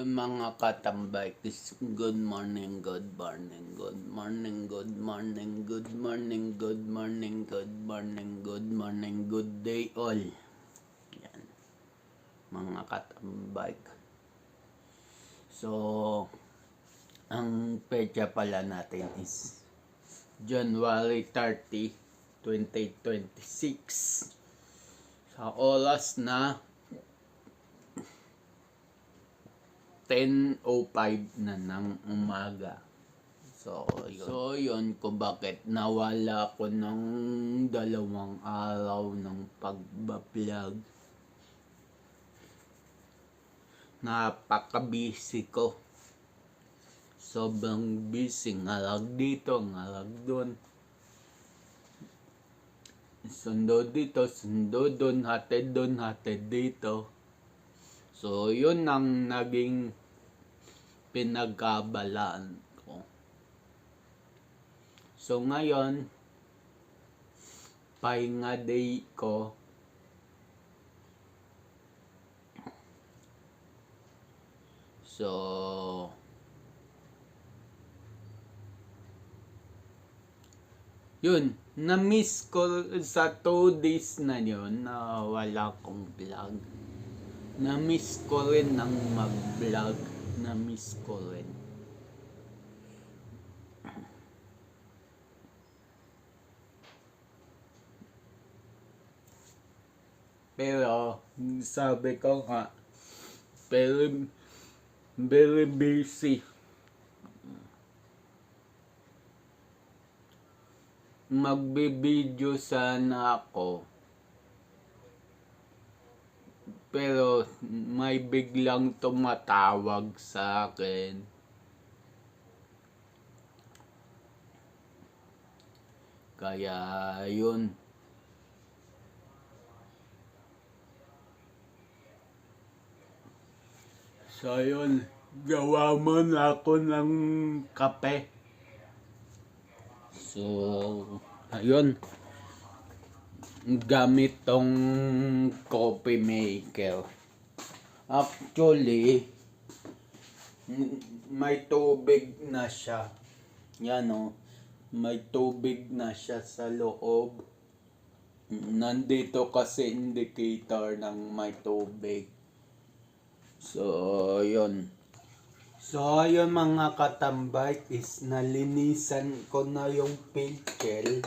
ayun mga katambay, good morning, good morning, good morning, good morning, good morning, good morning, good morning, good morning, good day all. Yan, mga katambay. So, ang petsa pala natin is January 30, 2026. Sa oras na 10:05 na ng umaga. So yun kung bakit nawala ko ng 2 araw ng pagbablog. Napaka-busy ko. Sobrang busy. Ngalag dito, ngalag doon. Sundo dito, sundo doon, hatid dito. So yun ang naging pinagkabalaan ko. So ngayon, pahinga day ko. So yun, na-miss ko sa 2 days na yun na wala akong vlog. Na-miss ko rin ng mag-vlog. Na-miss ko rin. Pero, sabi ko nga, very busy. Magbe-video sana ako. Pero may biglang tumatawag sa akin. Kaya yun. So yun, gawa mo na ako ng kape. So, ayun. Gamit tong coffee maker. Actually, may tubig na siya. Yan o. May tubig na siya sa loob. Nandito kasi indicator ng may tubig. So, yun. So, yun mga katambay is nalinisan ko na yung filter.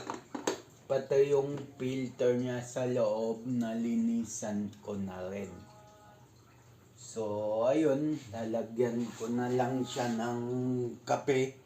Pati yung filter niya sa loob, nalinisan ko na rin. So, ayun, lalagyan ko na lang siya ng kape.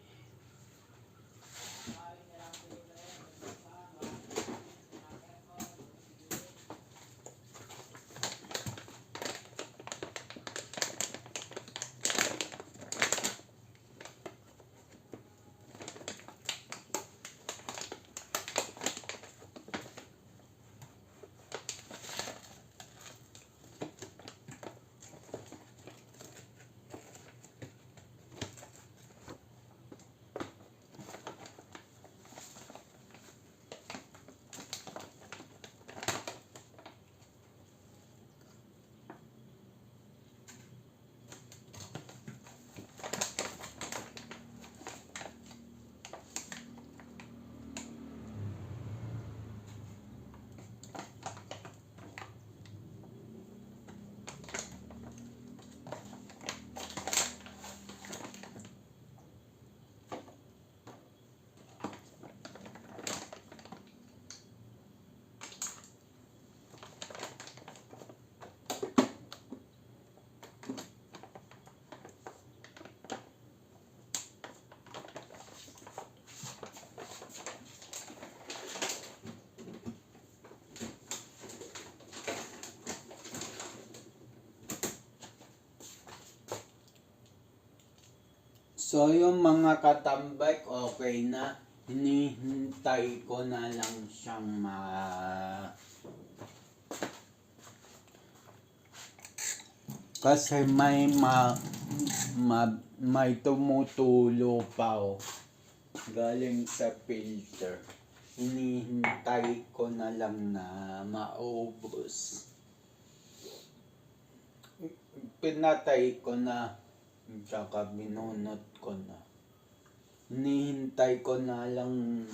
So, yung mga katambay, okay na. Hinihintay ko na lang siyang kasi may tumutulo pa galing sa filter. Hinihintay ko na lang na maubos. Pinatay ko na Tsaka binunot ko na. Hinihintay ko na lang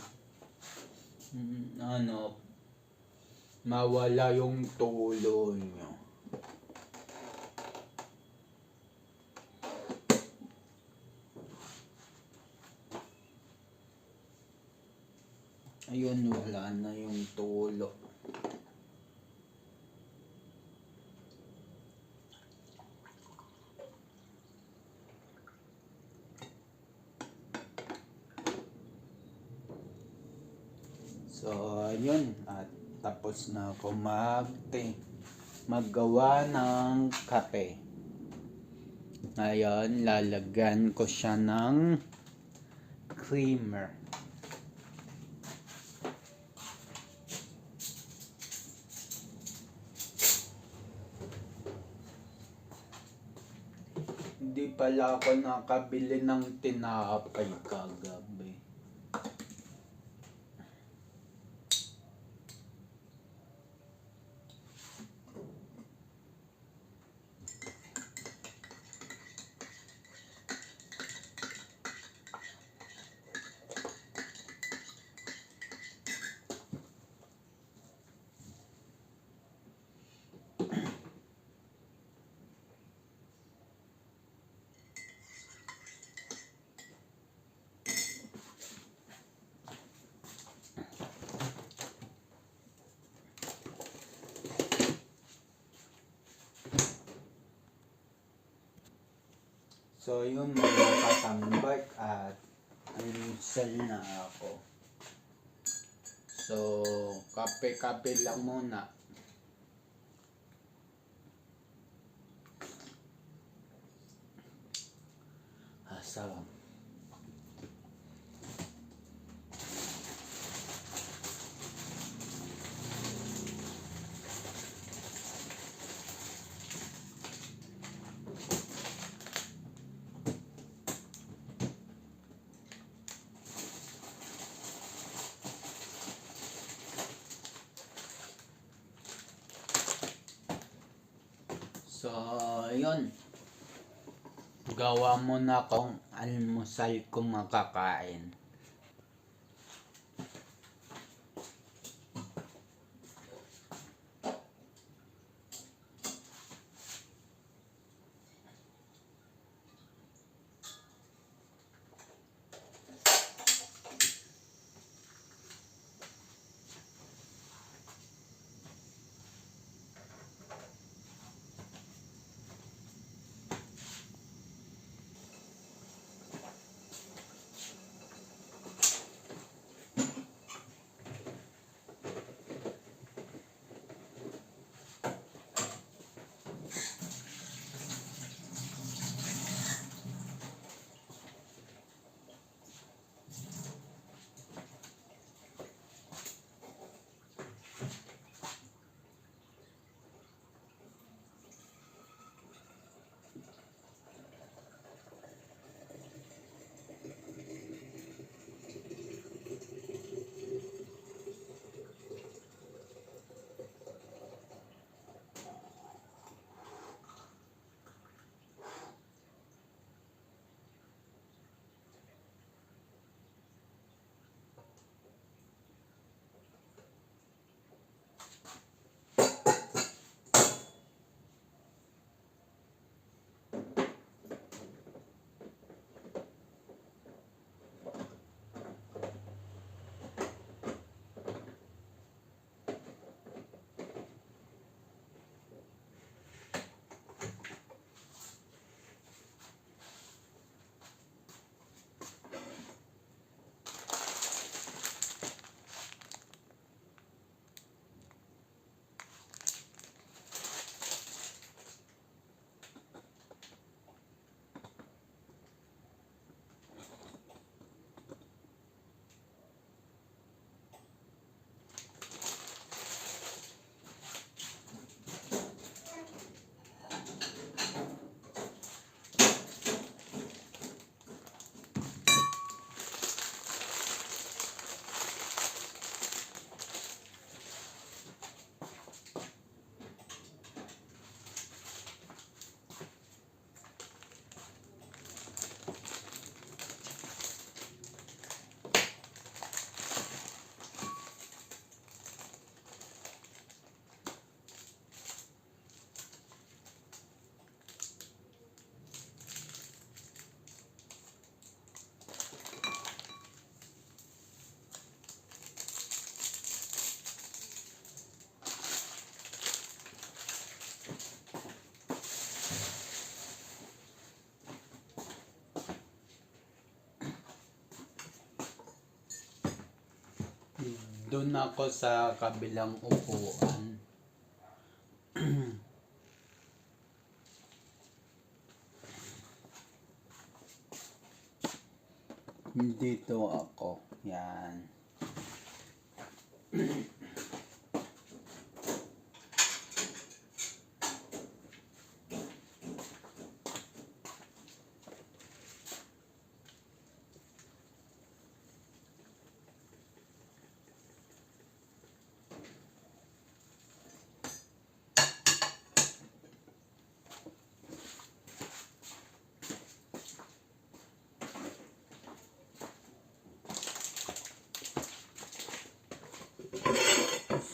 mawala yung tulo nyo. Ayun, wala na yung tulo. So, ayun. At tapos na ako maggawa ng kape. Ngayon, lalagyan ko siya ng creamer. Hindi pala ako nakabili ng tinapay kagabi. So yun mga katambak, at almusal na ako. So kape-kape lang muna. Sarap. So, yun. Gawa mo na akong almusal kung makakain. Nandun ako sa kabilang upuan. Dito ako. Yan.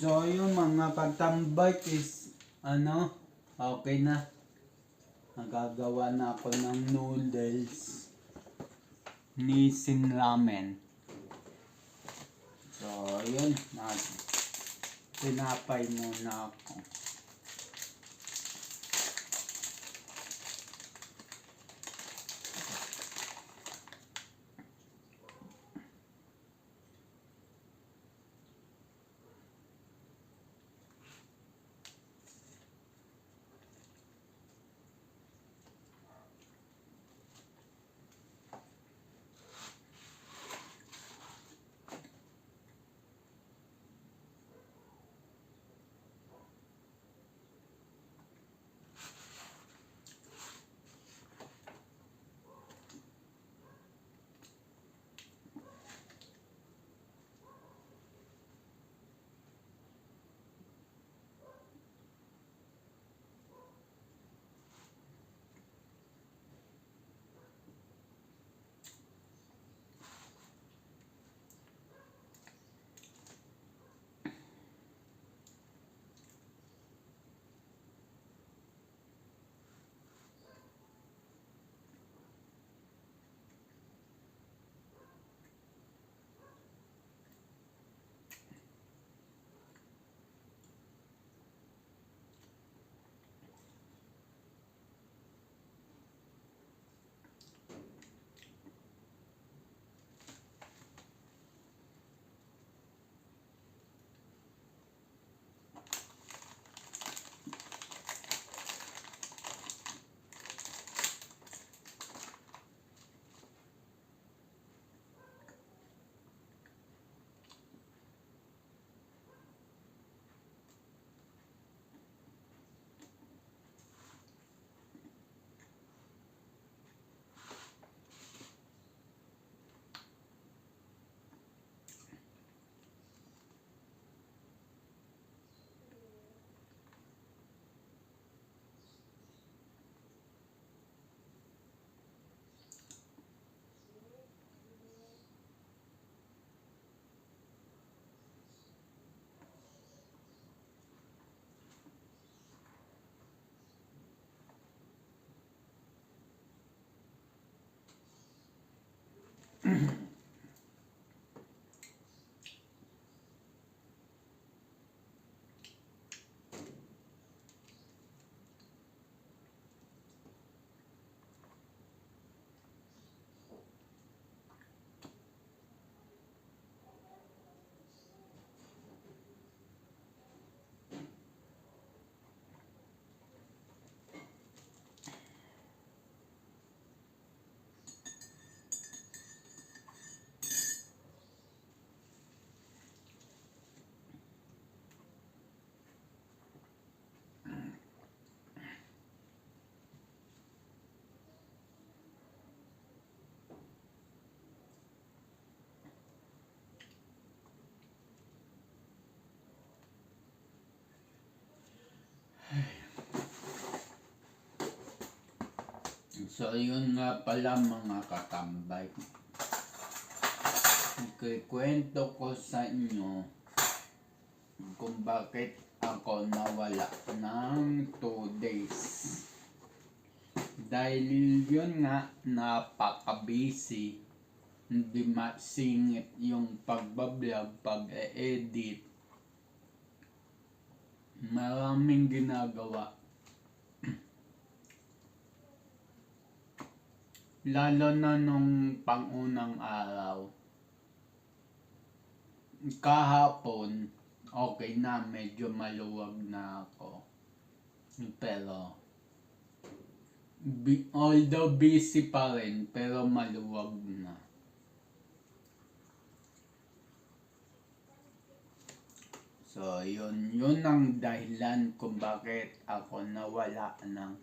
So yung mga katambay is okay na. Nagagawa na ako ng noodles. Nissin ramen. So yun, tinapay muna ako. So yun nga pala mga katambay. Ikikwento ko sa inyo kung bakit ako nawala ng 2 days. Dahil yun nga, napaka-busy. Hindi masingit yung pagbablog, pag-edit. Maraming ginagawa. Lalo na nung pangunang araw. kahapon, okay na, medyo maluwag na ako. Pero, although busy pa rin, pero maluwag na. So, yun ang dahilan kung bakit ako nawala ng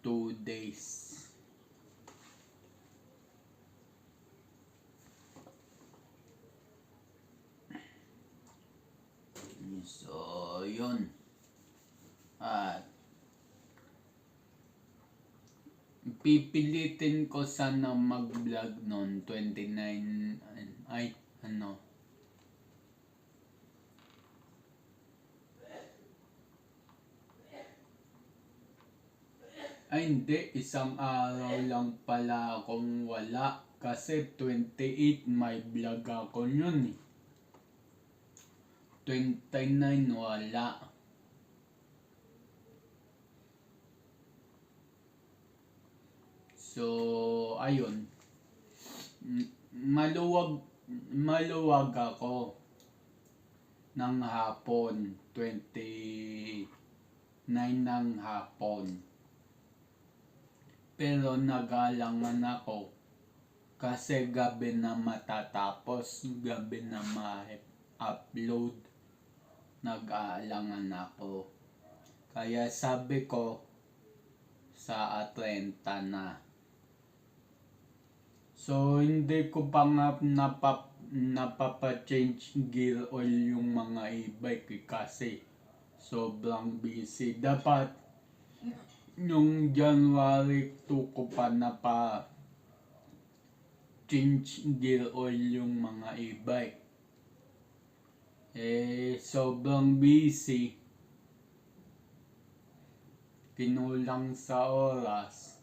2 days. So, yun. At pipilitin ko sana mag-vlog noon 29 hindi, isang araw lang pala akong wala kasi 28 may vlog ako yun 29 wala. So, ayun. Maluwag ako ng hapon, 29 ng hapon. Pero nagalangan ako kasi gabi na matatapos, gabi na ma-upload. Nag-aalangan ako. Kaya sabi ko sa 30 na. So, hindi ko pa nga napapa-change gear oil yung mga e-bike kasi sobrang busy. Dapat yung January 2 ko pa change gear oil yung mga e-bike. Sobrang busy. Kinulang sa oras.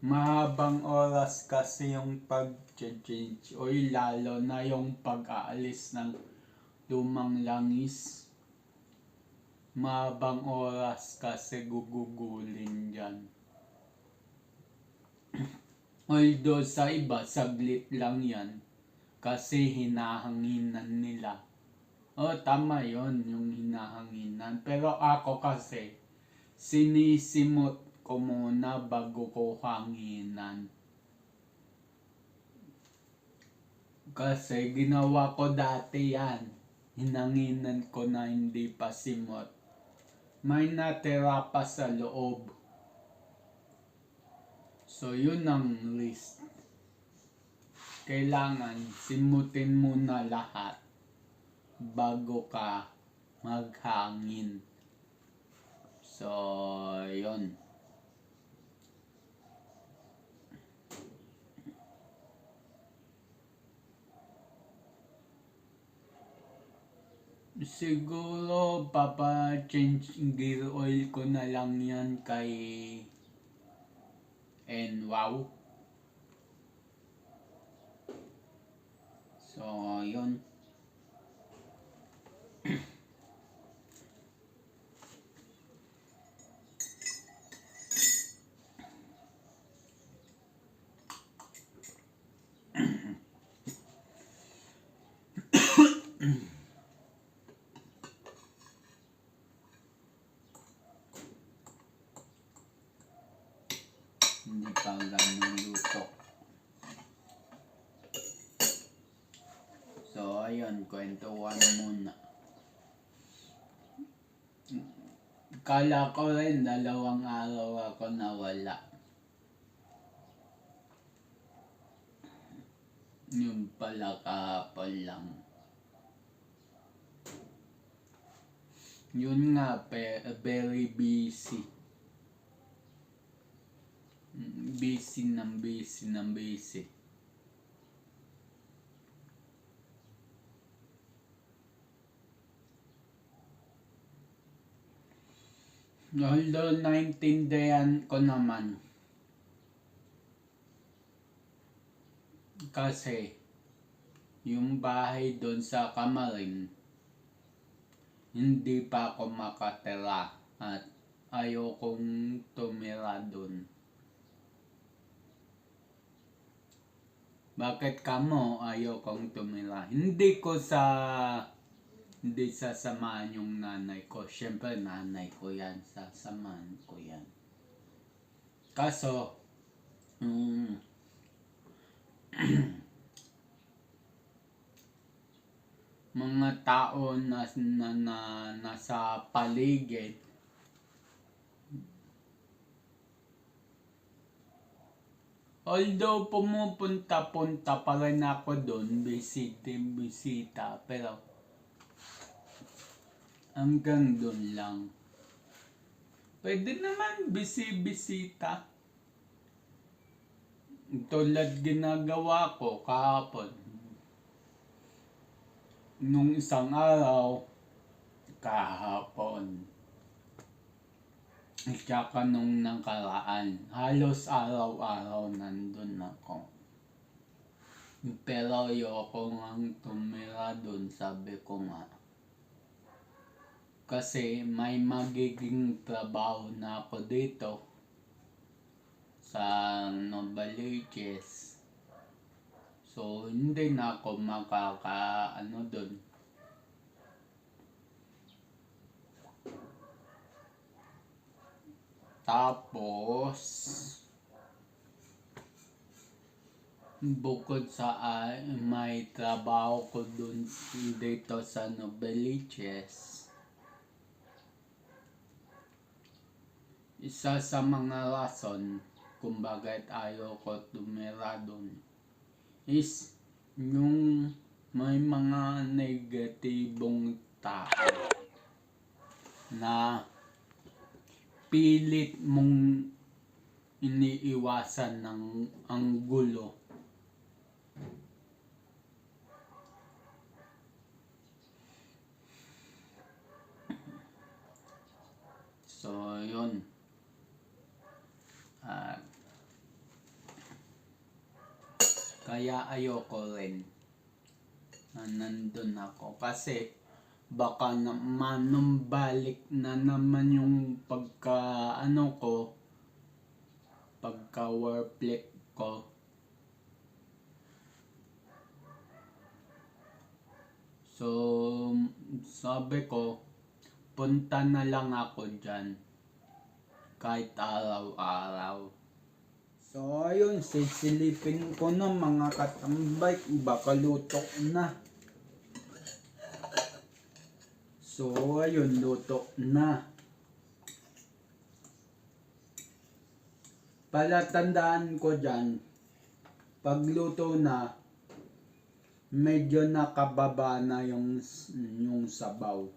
Mahabang oras kasi yung pag-change oil, lalo na yung pag-aalis ng lumang langis. Mahabang oras kasi gugugulin dyan. Although sa iba, saglit lang yan kasi hinahanginan nila. Tama yon yung hinahanginan. Pero ako kasi, sinisimot ko muna bago ko hanginan. Kasi ginawa ko dati yan. Hinanginan ko na hindi pa simot. May natira pa sa loob. So yun ang list. Kailangan simutin muna lahat bago ka maghangin. So, yun. Siguro papa-change gear oil ko na lang yan kay NWOW. So, yun. Hindi pa ganun luto. So, ayun, kwentuhan muna. Kala ko rin 2 araw ako nawala. Yung pala kahapon lang. Yun nga, very busy. Busy ng busy. Although naintindihan ko naman. Kasi yung bahay doon sa Kamarin, hindi pa ako makatira at ayokong tumira doon. Bakit kamo ayaw kong tumira? Hindi sasamahan yung nanay ko. Siyempre nanay ko yan, sasamahan ko yan. Kaso, mga tao na nasa paligid, although pumupunta-punta pa rin ako doon, bisita, pero hanggang doon lang. Pwede naman bisita. Tulad ginagawa ko kahapon. Nung isang araw, kahapon. Tsaka nung nakaraan, halos araw-araw nandun ako. Pero ayoko ngang tumira dun, sabi ko nga. Kasi may magiging trabaho na ako dito sa Novaliches. So, hindi na ako dun. Tapos, bukod sa may trabaho ko dun dito sa Novaliches, isa sa mga rason kung bakit ayaw ko tumira dun is yung may mga negatibong tao na pilit mong iniiwasan ng ang gulo. So, yun. Kaya ayoko rin na nandun ako kasi baka manumbalik na naman yung pagka workplace ko. So, sabi ko, punta na lang ako dyan kahit araw-araw. So, ayun, sisilipin ko na mga katambay, baka luto na. So, ayun, luto na. Palatandaan ko dyan, pagluto na, medyo nakababa na yung sabaw.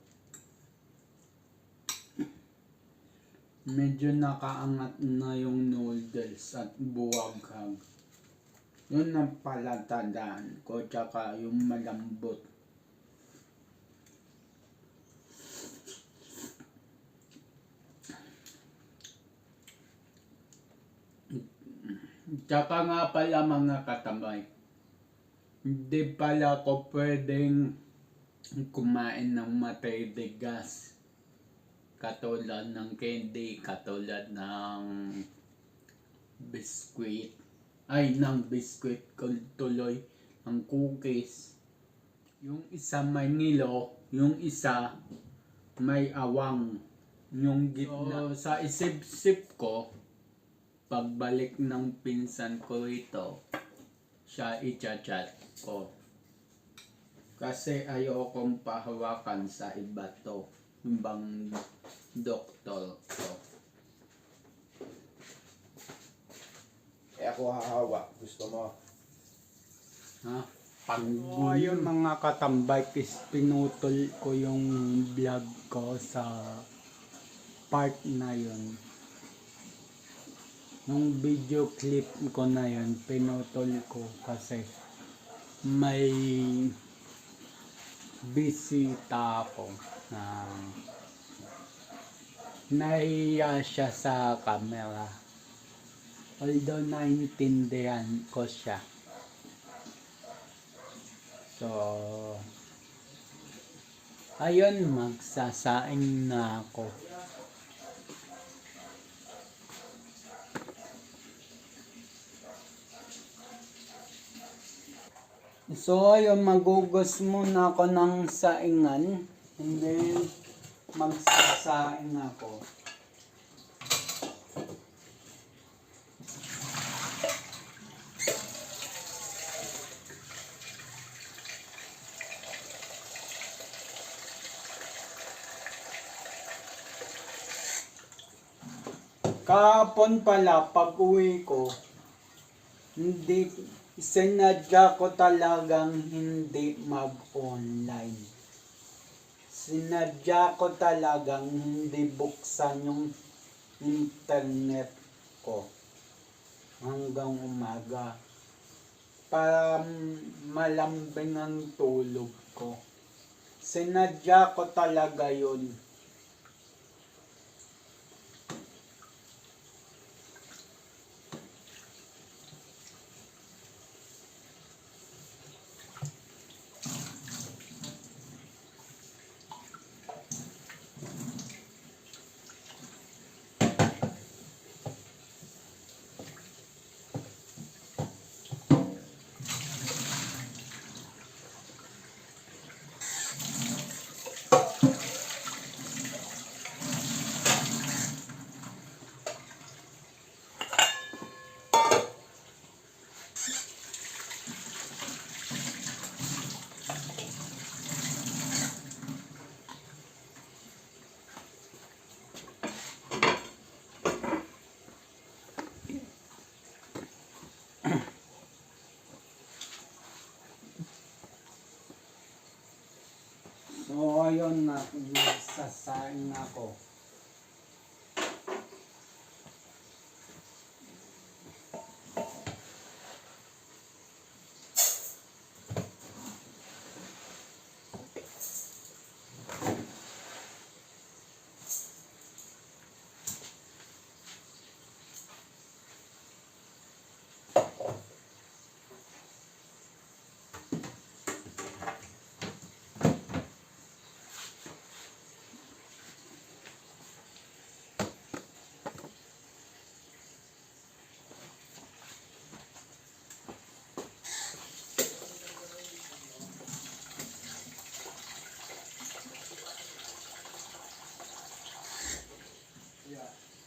Medyo nakaangat na yung noodles at buwaghag. Yun ang palatandaan ko, tsaka yung malambot. Tsaka nga pala mga katambay, hindi pala ako pwedeng kumain ng matitigas. Katulad ng candy, katulad ng biskwit. Tuloy, ng cookies. Yung isa may ngilo, yung isa may awang. Yung gitna. So, sa isip-sip ko, pagbalik ng pinsan ko rito, siya i-chat ko. Kasi ayokong pahawakan sa iba to. Ibang doktor ko. Ako hahawa. Gusto mo? Ha? Ayun mga katambay, pinutol ko yung vlog ko sa part na yun. Yung video clip ko na yun, pinutol ko kasi may bisita ako na nahiya siya sa camera. Although naintindihan ko siya. So, ayun, magsasaing na ako. So ayun, magugos muna ako ng saingan. And then, magsasaing ako. Kahapon pala, pag uwi ko, sinadya ko talagang hindi mag-online. Sinadya ko talagang hindi buksan yung internet ko hanggang umaga para malambing ang tulog ko. Sinadya ko talaga yun. So ayun na, nagsasaing ako.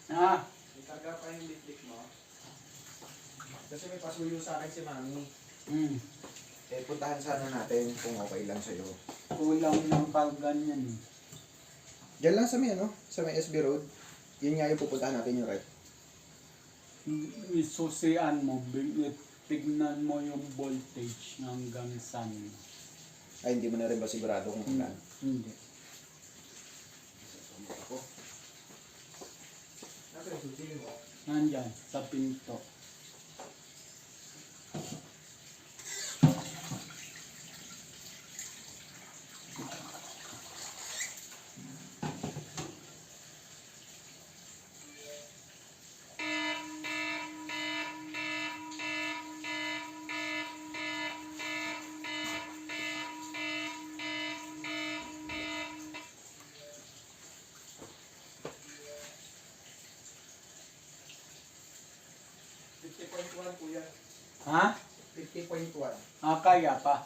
Ah, Itaga pa yung lipstick mo. Kasi may pasuyo sa akin si Mami. Puntahan sana natin kung okay lang sa'yo. kulang ng ganyan. Diyan lang sa may sa may SB Road. Yun nga yung pupuntahan natin yung rep. Isusian mo, tignan mo yung voltage hanggang saan. Ay, hindi mo na rin ba sigurado kung kailan? Hindi. Ako. Nasa yung susi mo? Nandyan, sa pinto. Kuya. Ha? 50.1. Ah, kaya pa.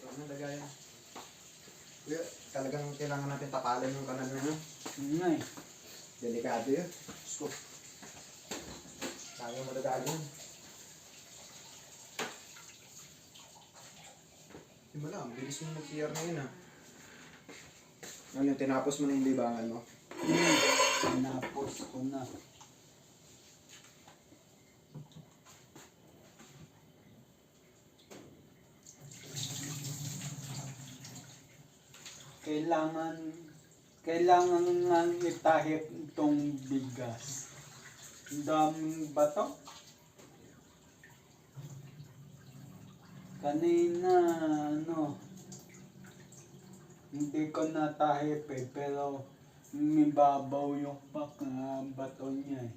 Ano lagayan? Kuya, talagang kailangan natin tapalan yung kanal na Yun na eh. delikado yun. Scoop. Sayang madadali yun. Di ba lang, bilis mo mag-CR na yun Ano yung tinapos mo na yung libangan mo? Tinapos ko na. Kailangan nga itahip itong bigas. Ang daming bato. Kanina, hindi ko natahip pero mibabaw yung bato niya eh.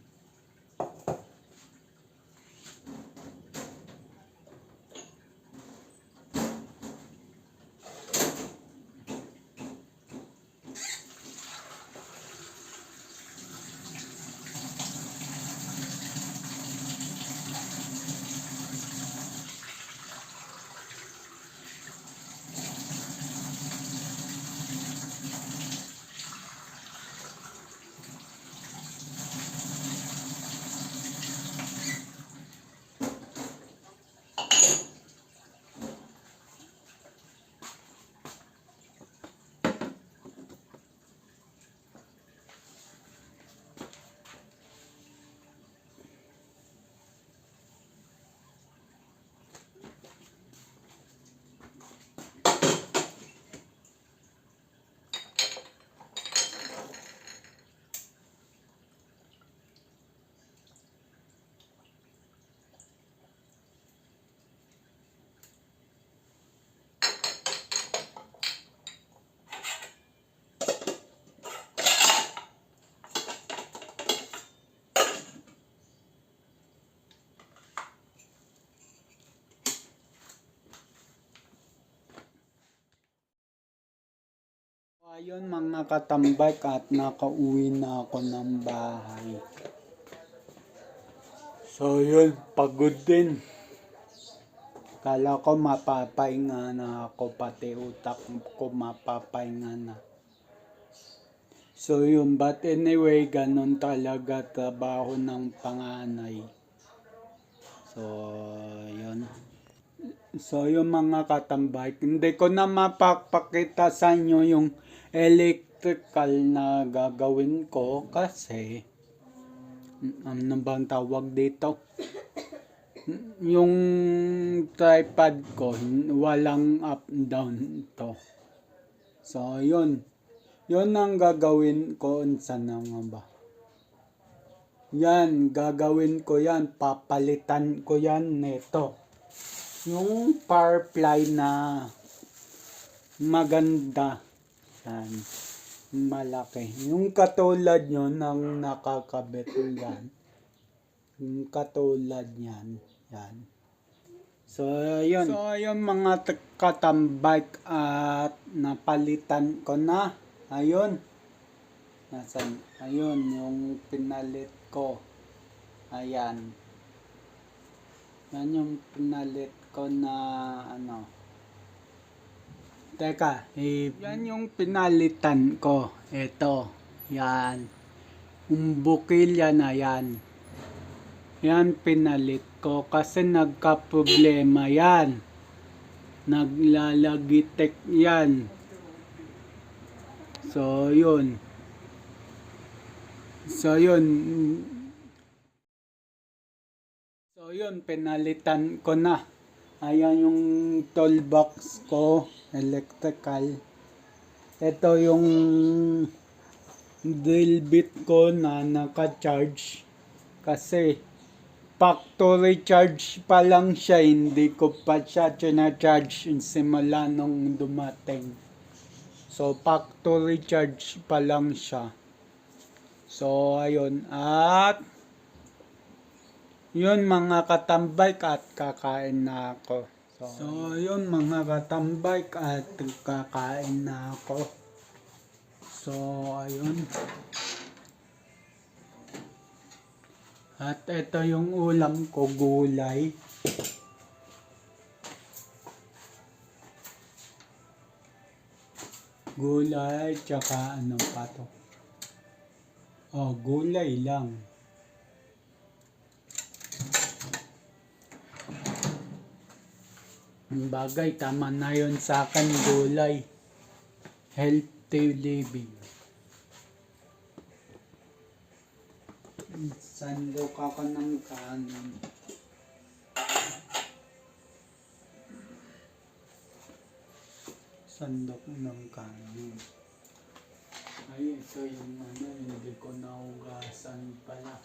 Ayun mga katambak at nakauwi na ako ng bahay. So yun, pagod din. Kala ko mapapahinga na ako, pati utak ko mapapahinga na. So yun, but anyway, ganun talaga trabaho ng panganay. So yun. So yung mga katambay, hindi ko na mapapakita sa inyo yung electrical na gagawin ko kasi ano bang tawag dito? Yung tripod ko walang up down to. So yun. Yun ang gagawin ko. Saan na nga ba? Yan, gagawin ko yan. Papalitan ko yan nito. Yung Firefly na maganda. Yan. Malaki. Yung katulad nyo ng nakakabit yan. Yung katulad yan. Yan. So, yun. So, yun mga katambike at napalitan ko na. Ayun. Nasaan? Ayun, yung pinalit ko. Ayan. Yan yung pinalit ko na ano. Teka, yan yung pinalitan ko. Ito. Yan. Yung bukilya na yan. Yan pinalit ko kasi nagka-problema yan. Naglalagitik yan. So, yun. So, yun. So, yun. Pinalitan ko na. Ayan yung toolbox ko. Electrical. Ito yung drill bit ko na naka-charge. Kasi factory charge pa lang siya, hindi ko pa siya charge simula nung dumating. So, factory charge pa lang siya. So, ayun. At, yun mga katambay at kakain na ako. So, yun mga katambay at kakain na ako. So, ayun. At ito yung ulam ko, gulay. Gulay, tsaka ano pa to? Oh, gulay lang. Ang bagay, tama na yun sa akin, gulay. Healthy living. Sandok ako ng kanin. Sandok ng kanin. Ay, ito yung ano, hindi ko naugasan pala.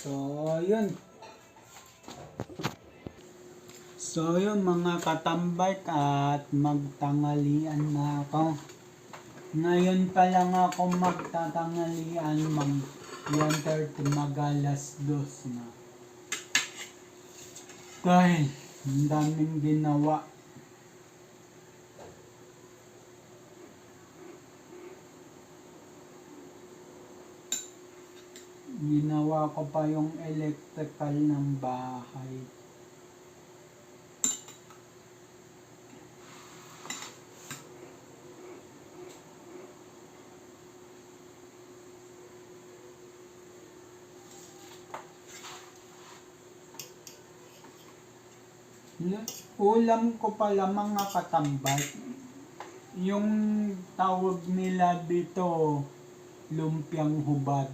So, yun. So, yun mga katambay at magtangalian na ako. Ngayon pa lang ako magtatangalian, mag 1:30, mag-alas 2 na. Dahil, ang daming ginawa. Ginawa ko pa yung electrical ng bahay. Ulam ko pala mga katambay. Yung tawag nila dito, lumpiang hubad.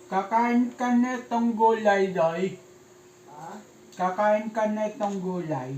Kakain ka na itong gulay, Doy. Ha? Kakain ka na itong gulay.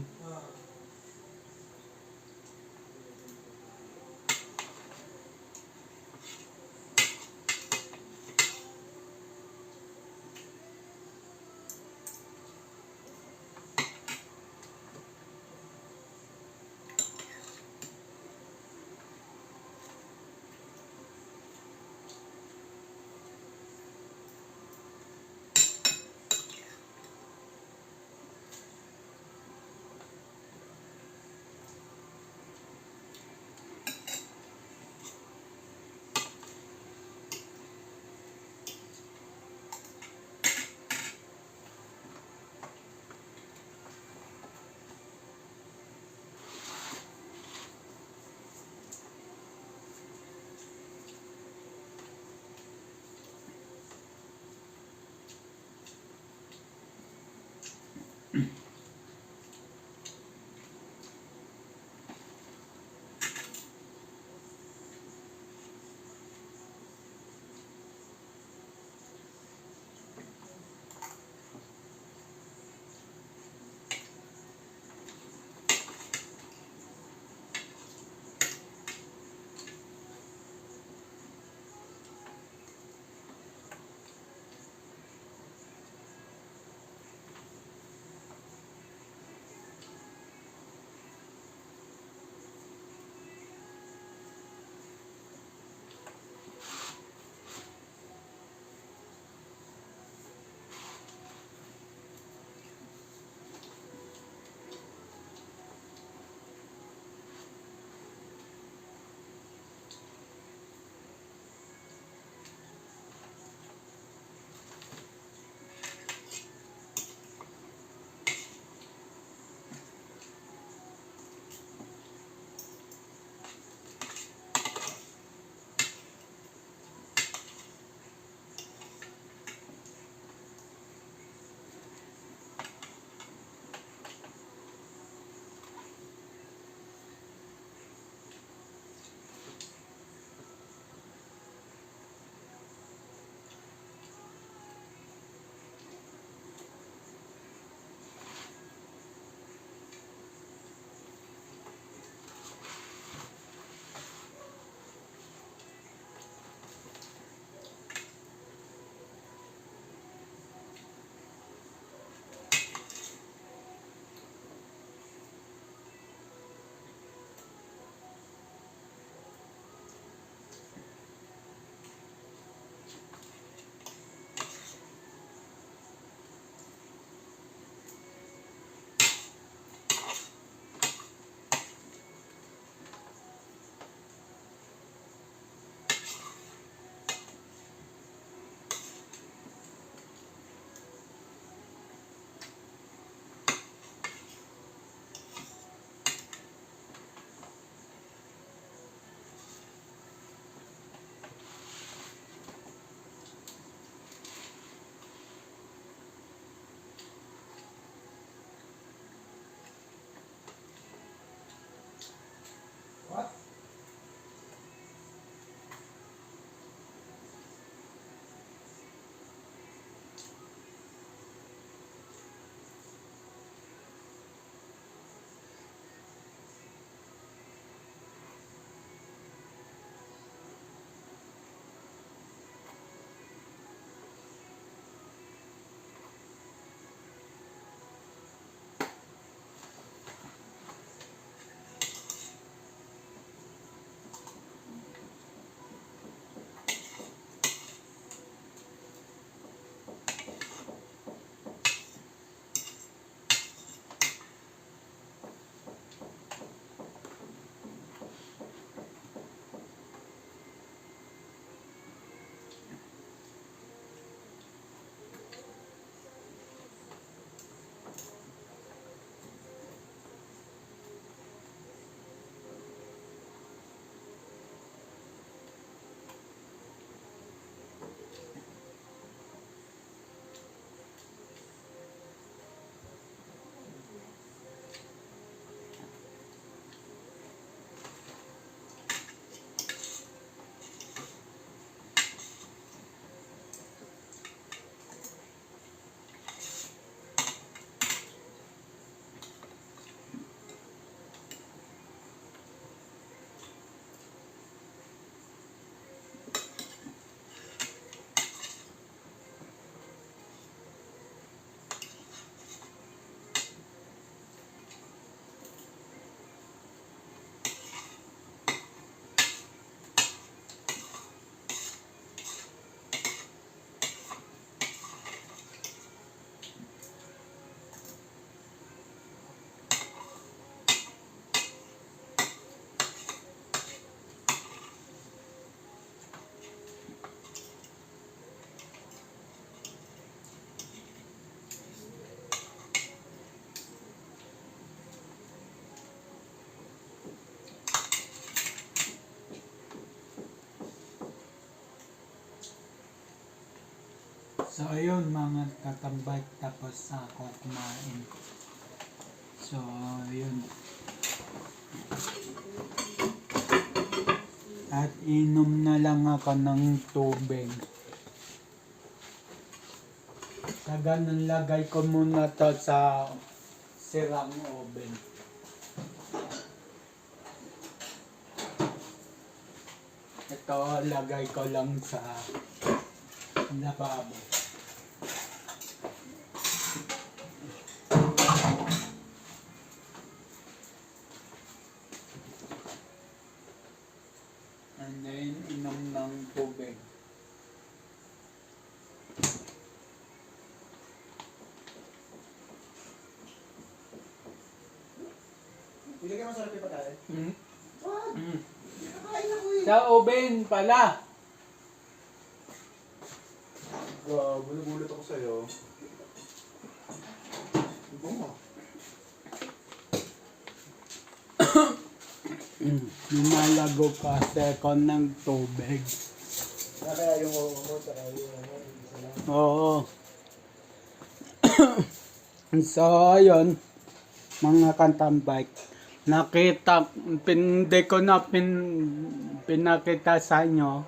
So ayun mga katambay, tapos na ako kumain. So ayun. At inom na lang ako ng tubig. Sa ganun lagay ko muna to sa sirang oven. Ito lagay ko lang sa lababo. And then inom ng tubig. Ilagay mo sa rep pa tayo. What? Nakain ako eh. Sa oven pala. Bulot ako sa'yo. Bunga. Lumalago kasi ako ng tubig. Kaya yung mo, saka yung isa lang. Oo. So, ayun, mga kantambay. Nakita, hindi ko na pinakita sa inyo.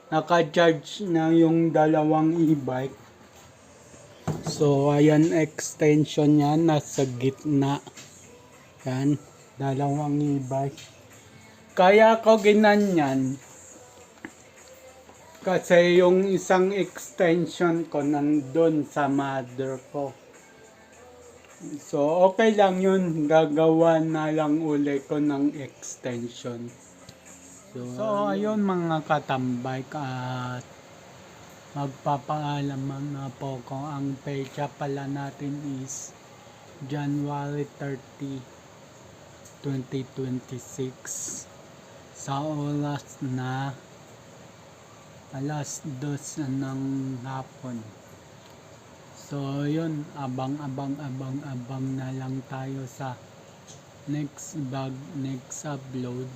Naka-charge na yung dalawang e-bike. So, ayan, extension niya, nasa gitna. Yan, dalawang e-bike. Kaya ko ginanyan. Kasi yung isang extension ko nandun sa mother ko. So, okay lang yun. Gagawa na lang uli ko ng extension. So ayun mga katambay. At magpapaalam na po ko. Ang pecha pala natin is January 30, 2026. Sa oras na alas 2 ng hapon. So yun, abang na lang tayo sa next vlog, next upload.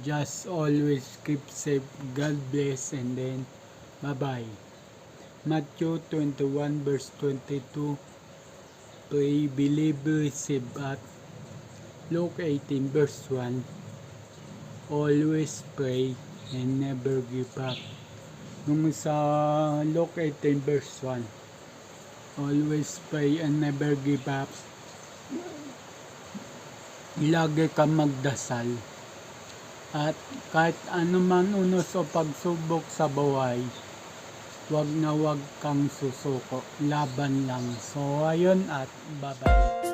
Just always keep safe, God bless, and then bye bye. Matthew 21 verse 22, pray, believe, receive. At Luke 18 verse 1, always pray and never give up. Nung sa Luke 18 verse 1, always pray and never give up. Lagi ka magdasal. At kahit anuman unos o pagsubok sa buhay, wag na wag kang susuko. Laban lang. So ayun at bye-bye.